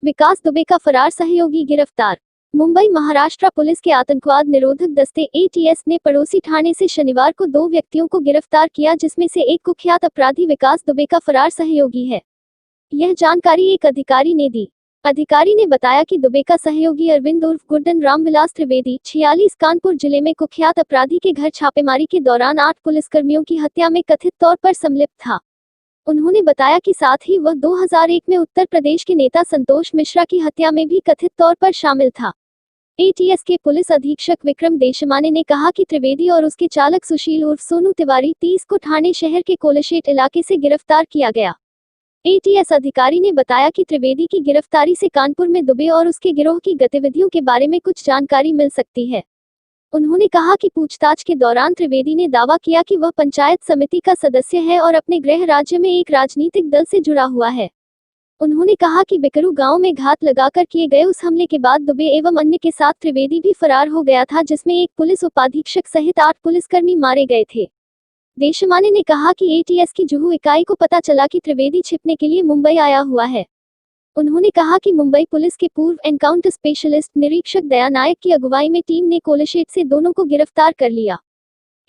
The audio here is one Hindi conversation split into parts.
विकास दुबे का फरार सहयोगी गिरफ्तार। मुंबई महाराष्ट्र पुलिस के आतंकवाद निरोधक दस्ते एटीएस ने पड़ोसी ठाणे से शनिवार को 2 व्यक्तियों को गिरफ्तार किया, जिसमें से एक कुख्यात अपराधी विकास दुबे का फरार सहयोगी है। यह जानकारी एक अधिकारी ने दी। अधिकारी ने बताया कि दुबे का सहयोगी अरविंद उर्फ गुड्डन रामविलास त्रिवेदी 46 कानपुर जिले में कुख्यात अपराधी के घर छापेमारी के दौरान 8 पुलिसकर्मियों की हत्या में कथित तौर पर संलिप्त था। उन्होंने बताया कि साथ ही वह 2001 में उत्तर प्रदेश के नेता संतोष मिश्रा की हत्या में भी कथित तौर पर शामिल था। एटीएस के पुलिस अधीक्षक विक्रम देशमाने ने कहा कि त्रिवेदी और उसके चालक सुशील उर्फ सोनू तिवारी 30 को ठाणे शहर के कोलशेट इलाके से गिरफ्तार किया गया। एटीएस अधिकारी ने बताया कि त्रिवेदी की गिरफ्तारी से कानपुर में दुबे और उसके गिरोह की गतिविधियों के बारे में कुछ जानकारी मिल सकती है। उन्होंने कहा कि पूछताछ के दौरान त्रिवेदी ने दावा किया कि वह पंचायत समिति का सदस्य है और अपने गृह राज्य में एक राजनीतिक दल से जुड़ा हुआ है। उन्होंने कहा कि बिकरू गांव में घात लगाकर किए गए उस हमले के बाद दुबे एवं अन्य के साथ त्रिवेदी भी फरार हो गया था, जिसमें एक पुलिस उपाधीक्षक सहित 8 पुलिसकर्मी मारे गए थे। देशमाने ने कहा कि एटीएस की जुहू इकाई को पता चला कि त्रिवेदी छिपने के लिए मुंबई आया हुआ है। उन्होंने कहा कि मुंबई पुलिस के पूर्व एनकाउंटर स्पेशलिस्ट निरीक्षक दया नायक की अगुवाई में टीम ने कोलशेट से दोनों को गिरफ्तार कर लिया।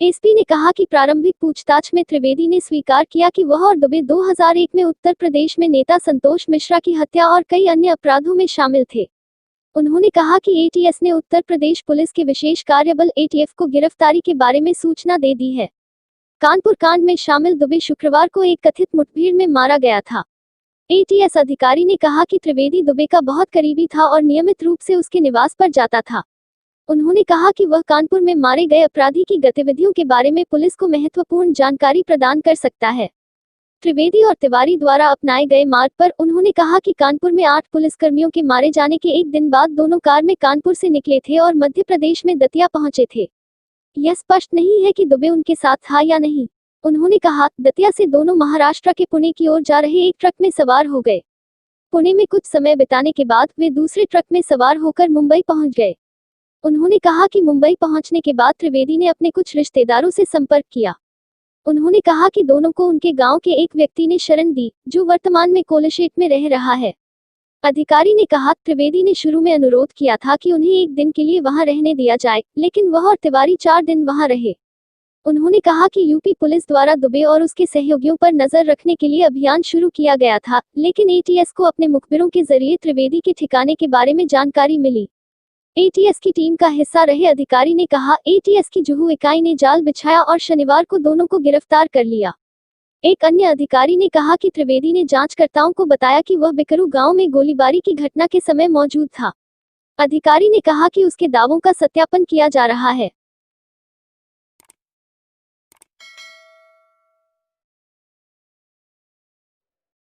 एसपी ने कहा कि प्रारंभिक पूछताछ में त्रिवेदी ने स्वीकार किया कि वह और दुबे 2001 में उत्तर प्रदेश में नेता संतोष मिश्रा की हत्या और कई अन्य अपराधों में शामिल थे। उन्होंने कहा कि एटीएस ने उत्तर प्रदेश पुलिस के विशेष कार्यबल एटीएफ को गिरफ्तारी के बारे में सूचना दे दी है। कानपुर कांड में शामिल दुबे शुक्रवार को एक कथित मुठभेड़ में मारा गया था। एटीएस अधिकारी ने कहा कि त्रिवेदी दुबे का बहुत करीबी था और नियमित रूप से उसके निवास पर जाता था। उन्होंने कहा कि वह कानपुर में मारे गए अपराधी की गतिविधियों के बारे में पुलिस को महत्वपूर्ण जानकारी प्रदान कर सकता है। त्रिवेदी और तिवारी द्वारा अपनाए गए मार्ग पर उन्होंने कहा कि कानपुर में 8 पुलिसकर्मियों के मारे जाने के एक दिन बाद दोनों कार में कानपुर से निकले थे और मध्य प्रदेश में दतिया पहुंचे थे। यह स्पष्ट नहीं है कि दुबे उनके साथ था या नहीं। उन्होंने कहा, दतिया से दोनों महाराष्ट्र के पुणे की ओर जा रहे एक ट्रक में सवार हो गए। पुणे में कुछ समय बिताने के बाद वे दूसरे ट्रक में सवार होकर मुंबई पहुंच गए। उन्होंने कहा कि मुंबई पहुंचने के बाद त्रिवेदी ने अपने कुछ रिश्तेदारों से संपर्क किया। उन्होंने कहा कि दोनों को उनके गांव के एक व्यक्ति ने शरण दी, जो वर्तमान में कोलशेट में रह रहा है। अधिकारी ने कहा, त्रिवेदी ने शुरू में अनुरोध किया था कि उन्हें एक दिन के लिए वहां रहने दिया जाए, लेकिन वह और तिवारी 4 दिन वहां रहे। उन्होंने कहा कि यूपी पुलिस द्वारा दुबे और उसके सहयोगियों पर नजर रखने के लिए अभियान शुरू किया गया था, लेकिन एटीएस को अपने मुखबिरों के जरिए त्रिवेदी के ठिकाने के बारे में जानकारी मिली। एटीएस की टीम का हिस्सा रहे अधिकारी ने कहा, एटीएस की जुहू इकाई ने जाल बिछाया और शनिवार को दोनों को गिरफ्तार कर लिया। एक अन्य अधिकारी ने कहा कि त्रिवेदी ने जांचकर्ताओं को बताया कि वह बिकरू गांव में गोलीबारी की घटना के समय मौजूद था। अधिकारी ने कहा कि उसके दावों का सत्यापन किया जा रहा है।